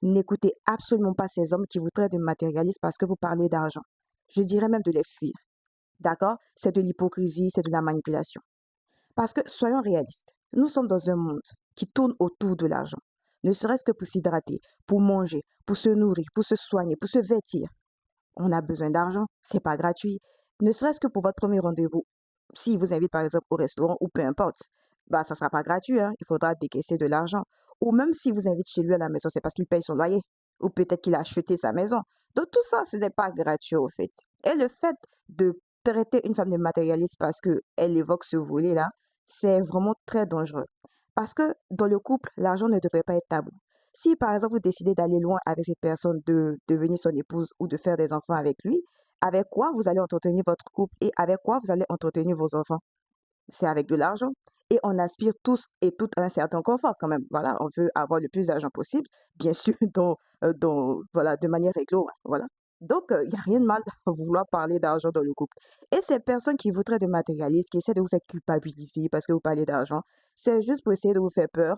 N'écoutez absolument pas ces hommes qui vous traitent de matérialistes parce que vous parlez d'argent. Je dirais même de les fuir. D'accord? C'est de l'hypocrisie, c'est de la manipulation. Parce que soyons réalistes, nous sommes dans un monde qui tourne autour de l'argent. Ne serait-ce que pour s'hydrater, pour manger, pour se nourrir, pour se soigner, pour se vêtir. On a besoin d'argent, c'est pas gratuit. Ne serait-ce que pour votre premier rendez-vous. S'il vous invite par exemple au restaurant ou peu importe, bah ça sera pas gratuit, hein. Il faudra décaisser de l'argent. Ou même s'il vous invite chez lui à la maison, c'est parce qu'il paye son loyer. Ou peut-être qu'il a acheté sa maison. Donc tout ça, ce n'est pas gratuit au fait. Et le fait de traiter une femme de matérialiste parce qu'elle évoque ce volet-là, c'est vraiment très dangereux. Parce que dans le couple, l'argent ne devrait pas être tabou. Si par exemple vous décidez d'aller loin avec cette personne, de devenir son épouse ou de faire des enfants avec lui, avec quoi vous allez entretenir votre couple et avec quoi vous allez entretenir vos enfants? C'est avec de l'argent. Et on aspire tous et toutes à un certain confort quand même. Voilà, on veut avoir le plus d'argent possible, bien sûr, voilà, de manière réglo, voilà. Donc, il n'y a rien de mal à vouloir parler d'argent dans le couple. Et ces personnes qui voudraient de matérialistes, qui essaient de vous faire culpabiliser parce que vous parlez d'argent, c'est juste pour essayer de vous faire peur,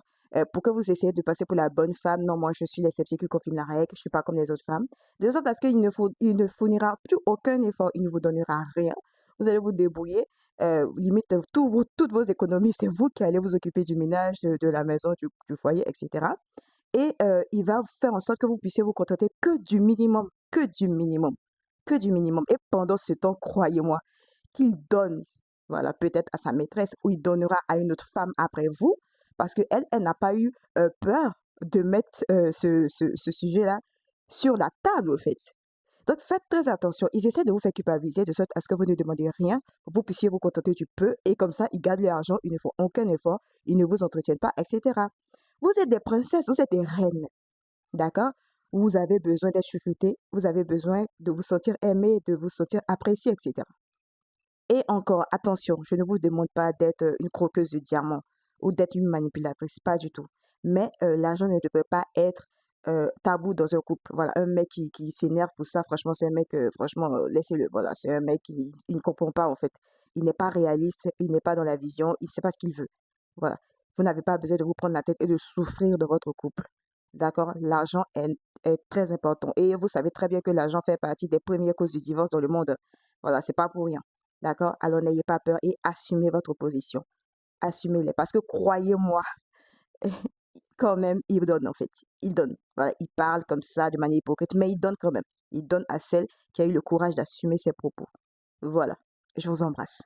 pour que vous essayez de passer pour la bonne femme. Non, moi, je suis l'exception qui confirme la règle, je suis pas comme les autres femmes. De sorte à ce il ne fournira plus aucun effort, il ne vous donnera rien. Vous allez vous débrouiller limite toutes vos économies, c'est vous qui allez vous occuper du ménage, de la maison, du foyer, etc. Et il va faire en sorte que vous puissiez vous contenter que du minimum, que du minimum, que du minimum. Et pendant ce temps, croyez-moi, qu'il donne, voilà, peut-être à sa maîtresse ou il donnera à une autre femme après vous, parce qu'elle, elle n'a pas eu peur de mettre ce sujet-là sur la table, au fait. Donc, faites très attention. Ils essaient de vous faire culpabiliser de sorte à ce que vous ne demandez rien, vous puissiez vous contenter du peu et comme ça, ils gardent l'argent, ils ne font aucun effort, ils ne vous entretiennent pas, etc. Vous êtes des princesses, vous êtes des reines, d'accord? Vous avez besoin d'être chouchoutées, vous avez besoin de vous sentir aimé, de vous sentir apprécié, etc. Et encore, attention, je ne vous demande pas d'être une croqueuse de diamants ou d'être une manipulatrice, pas du tout. Mais l'argent ne devrait pas être tabou dans un couple. Voilà, un mec qui s'énerve pour ça, franchement, c'est un mec, franchement, laissez-le. Voilà, c'est un mec qui il ne comprend pas, en fait. Il n'est pas réaliste, il n'est pas dans la vision, il ne sait pas ce qu'il veut. Voilà. Vous n'avez pas besoin de vous prendre la tête et de souffrir de votre couple. D'accord? L'argent est très important. Et vous savez très bien que l'argent fait partie des premières causes du divorce dans le monde. Voilà, c'est pas pour rien. D'accord? Alors n'ayez pas peur et assumez votre position. Assumez-les. Parce que croyez-moi, quand même, il donne en fait. Il donne. Voilà, il parle comme ça de manière hypocrite, mais il donne quand même. Il donne à celle qui a eu le courage d'assumer ses propos. Voilà. Je vous embrasse.